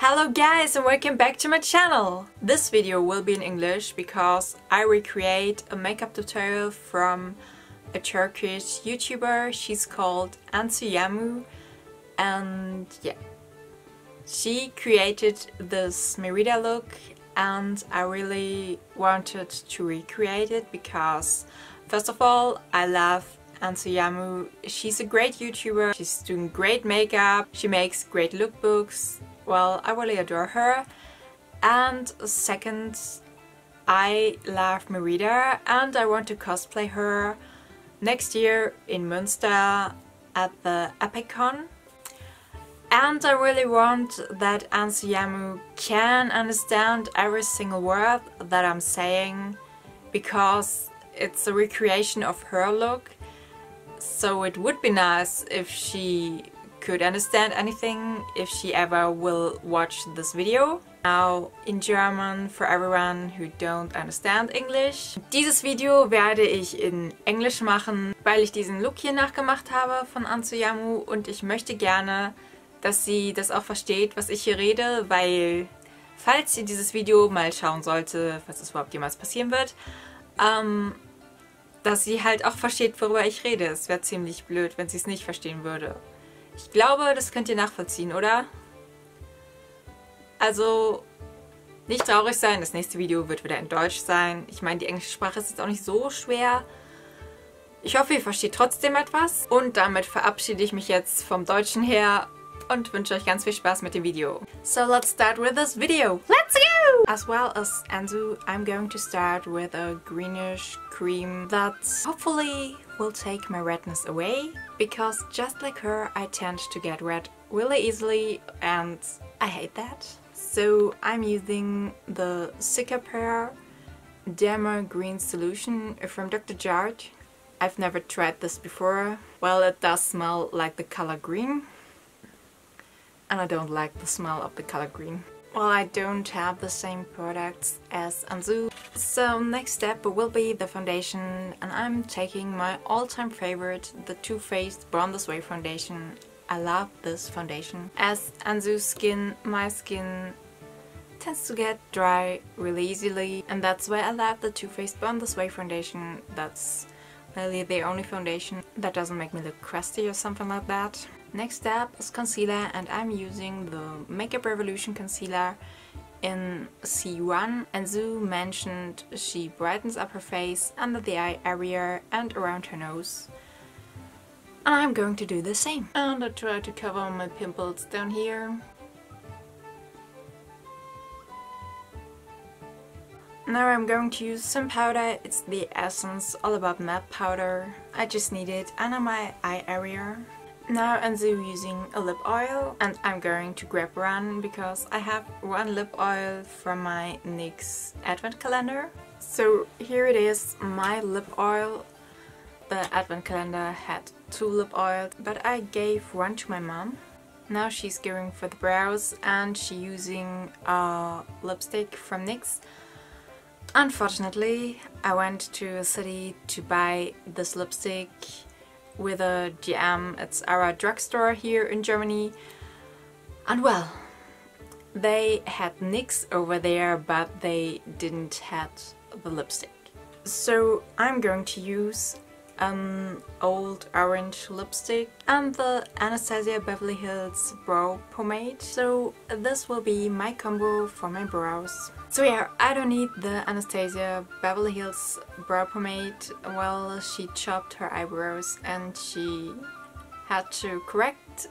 Hello guys and welcome back to my channel! This video will be in English because I recreate a makeup tutorial from a Turkish YouTuber. She's called Anzujaamu, and yeah, she created this Merida look and I really wanted to recreate it because first of all, I love Anzujaamu. She's a great YouTuber, she's doing great makeup, she makes great lookbooks. Well, I really adore her. And second, I love Merida and I want to cosplay her next year in Münster at the Achaidh. And I really want that Anzujaamu can understand every single word that I'm saying because it's a recreation of her look. So it would be nice if she could understand anything if she ever will watch this video. Now in German for everyone who don't understand English. Dieses Video werde ich in Englisch machen, weil ich diesen Look hier nachgemacht habe von Anzujaamu und ich möchte gerne, dass sie das auch versteht, was ich hier rede, weil falls sie dieses Video mal schauen sollte, falls es überhaupt jemals passieren wird, dass sie halt auch versteht, worüber ich rede. Es wäre ziemlich blöd, wenn sie es nicht verstehen würde. Ich glaube, das könnt ihr nachvollziehen, oder? Also, nicht traurig sein, das nächste Video wird wieder in Deutsch sein. Ich meine, die englische Sprache ist jetzt auch nicht so schwer. Ich hoffe, ihr versteht trotzdem etwas. Und damit verabschiede ich mich jetzt vom Deutschen her und wünsche euch ganz viel Spaß mit dem Video. So let's start with this video. Let's go! As well as Anzu, I'm going to start with a greenish cream that hopefully will take my redness away. Because just like her, I tend to get red really easily and I hate that. So I'm using the Cicapair Derma Green Solution from Dr. Gebt. I've never tried this before. Well, it does smell like the color green. And I don't like the smell of the color green. Well, I don't have the same products as Anzu. So next step will be the foundation, and I'm taking my all-time favorite, the Too Faced Born This Way foundation. I love this foundation. As Anzu's skin, my skin tends to get dry really easily, and that's why I love the Too Faced Born This Way foundation. That's really the only foundation that doesn't make me look crusty or something like that. Next step is concealer, and I'm using the Makeup Revolution concealer in C1. Anzu mentioned she brightens up her face under the eye area and around her nose. And I'm going to do the same. And I try to cover my pimples down here. Now I'm going to use some powder. It's the Essence All About Matte powder. I just need it under my eye area. Now Anzu using a lip oil, and I'm going to grab one because I have one lip oil from my NYX advent calendar. So here it is, my lip oil. The advent calendar had 2 lip oils, but I gave one to my mom. Now she's going for the brows and she's using a lipstick from NYX. Unfortunately, I went to a city to buy this lipstick with a GM. It's our drugstore here in Germany, and well, they had NYX over there but they didn't have the lipstick. So I'm going to use an old orange lipstick and the Anastasia Beverly Hills brow pomade. So this will be my combo for my brows. So yeah, I don't need the Anastasia Beverly Hills brow pomade. Well, she chopped her eyebrows and she had to correct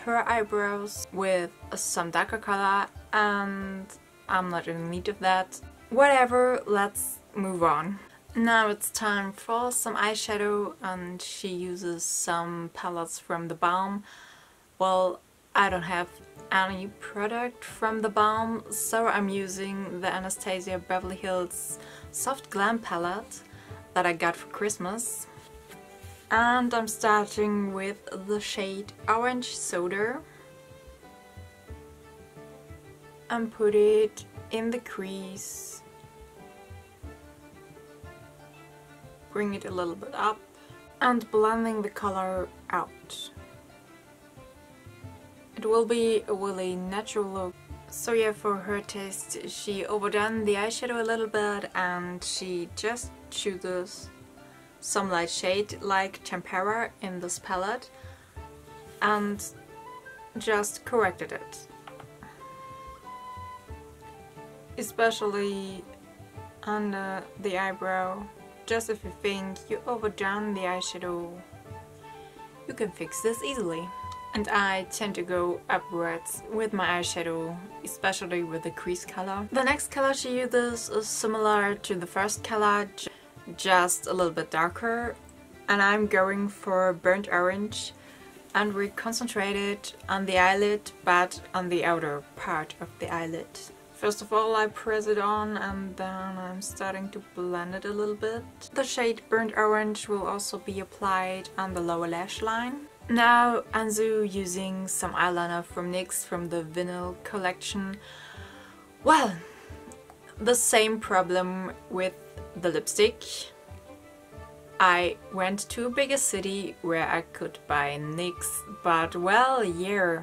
her eyebrows with some darker color, and I'm not in need of that. Whatever, let's move on. Now it's time for some eyeshadow, and she uses some palettes from the Balm. Well, I don't have any product from the Balm, so I'm using the Anastasia Beverly Hills Soft Glam palette that I got for Christmas. And I'm starting with the shade Orange Soda and put it in the crease. Bring it a little bit up and blending the color out. It will be a really natural look. So yeah, for her taste, she overdone the eyeshadow a little bit and she just chooses some light shade like Tempera in this palette and just corrected it. Especially under the eyebrow. Just if you think you overdone the eyeshadow, you can fix this easily. And I tend to go upwards with my eyeshadow, especially with the crease color. The next color she uses is similar to the first color, just a little bit darker. And I'm going for burnt orange, and we concentrate it on the eyelid, but on the outer part of the eyelid. First of all, I press it on and then I'm starting to blend it a little bit. The shade burnt orange will also be applied on the lower lash line. Now Anzu using some eyeliner from NYX from the Vinyl collection. Well, the same problem with the lipstick. I went to a bigger city where I could buy NYX, but well, yeah.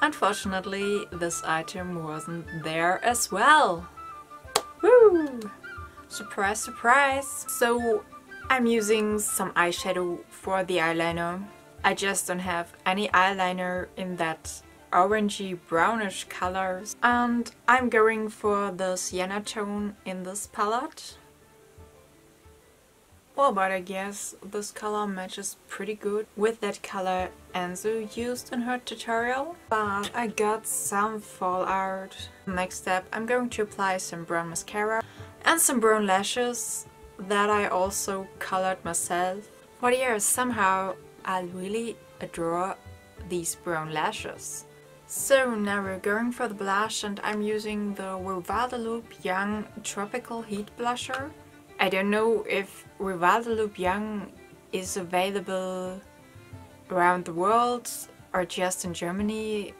Unfortunately, this item wasn't there as well. Woo! Surprise, surprise! So I'm using some eyeshadow for the eyeliner. I just don't have any eyeliner in that orangey brownish colors. And I'm going for the sienna tone in this palette. Well, but I guess this color matches pretty good with that color Anzu used in her tutorial. But I got some fallout. Next step, I'm going to apply some brown mascara and some brown lashes that I also colored myself. But yeah, somehow I really adore these brown lashes. So now we're going for the blush, and I'm using the Guadalupe Young Tropical Heat Blusher. I don't know if Guadalupe Young is available around the world or just in Germany.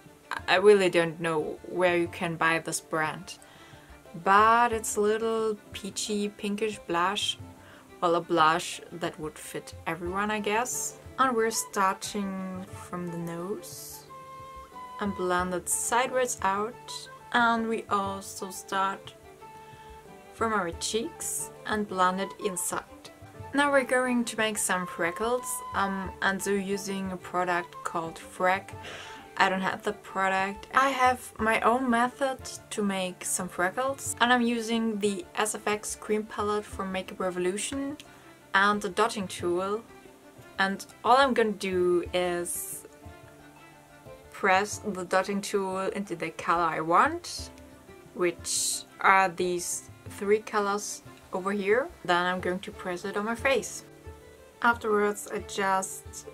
I really don't know where you can buy this brand. But it's a little peachy pinkish blush. Well, a blush that would fit everyone, I guess. And we're starting from the nose and blend it sideways out. And we also start from our cheeks and blend it inside. Now we're going to make some freckles. Anzu using a product called Frag. I don't have the product. I have my own method to make some freckles, and I'm using the SFX cream palette from Makeup Revolution and the dotting tool. And all I'm gonna do is press the dotting tool into the color I want, which are these three colors over here. Then I'm going to press it on my face. Afterwards I just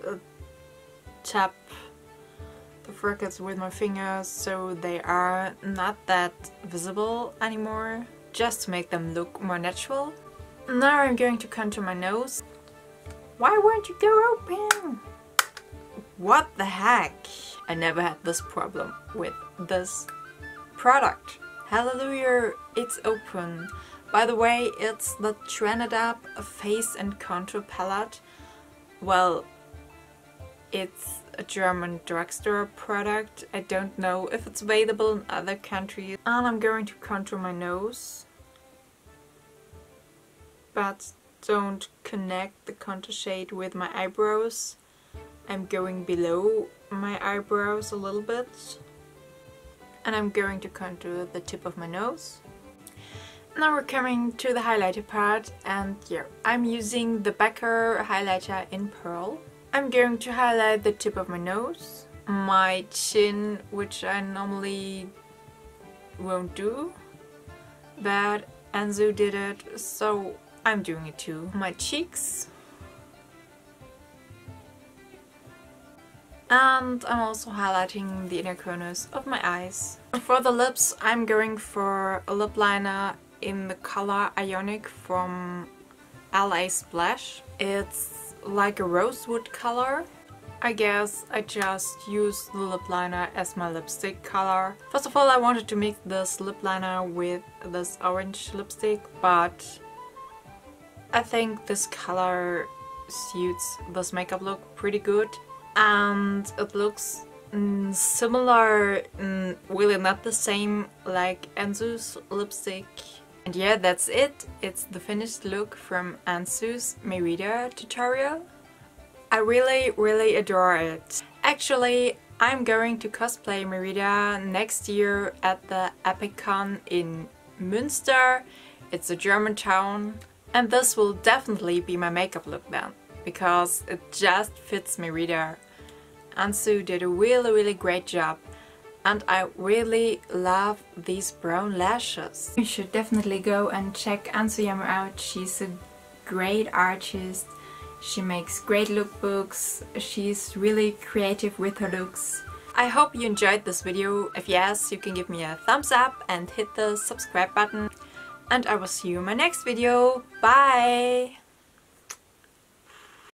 tap the freckles with my fingers so they are not that visible anymore, just to make them look more natural. Now I'm going to contour my nose. Why won't you go open? What the heck? I never had this problem with this product. Hallelujah, it's open. By the way, it's the Trended Up Face and Contour Palette. Well, it's a German drugstore product. I don't know if it's available in other countries. And I'm going to contour my nose. But don't connect the contour shade with my eyebrows. I'm going below my eyebrows a little bit. And I'm going to contour the tip of my nose. Now we're coming to the highlighter part, and yeah, I'm using the Becker highlighter in Pearl. I'm going to highlight the tip of my nose, my chin, which I normally won't do, but Anzu did it, so I'm doing it too. My cheeks. And I'm also highlighting the inner corners of my eyes. And for the lips, I'm going for a lip liner in the color Ionic from LA Splash. It's like a rosewood color. I guess I just used the lip liner as my lipstick color. First of all, I wanted to mix this lip liner with this orange lipstick, but I think this color suits this makeup look pretty good. and it looks similar, really not the same like Anzu's lipstick. And yeah, that's it. It's the finished look from Anzu's Merida tutorial. I really adore it. Actually, I'm going to cosplay Merida next year at the EpicCon in Münster. It's a German town, and this will definitely be my makeup look then, because it just fits Merida. Anzu did a really great job, and I really love these brown lashes. You should definitely go and check Anzujaamu out. She's a great artist. She makes great lookbooks. She's really creative with her looks. I hope you enjoyed this video. If yes, you can give me a thumbs up and hit the subscribe button. And I will see you in my next video. Bye!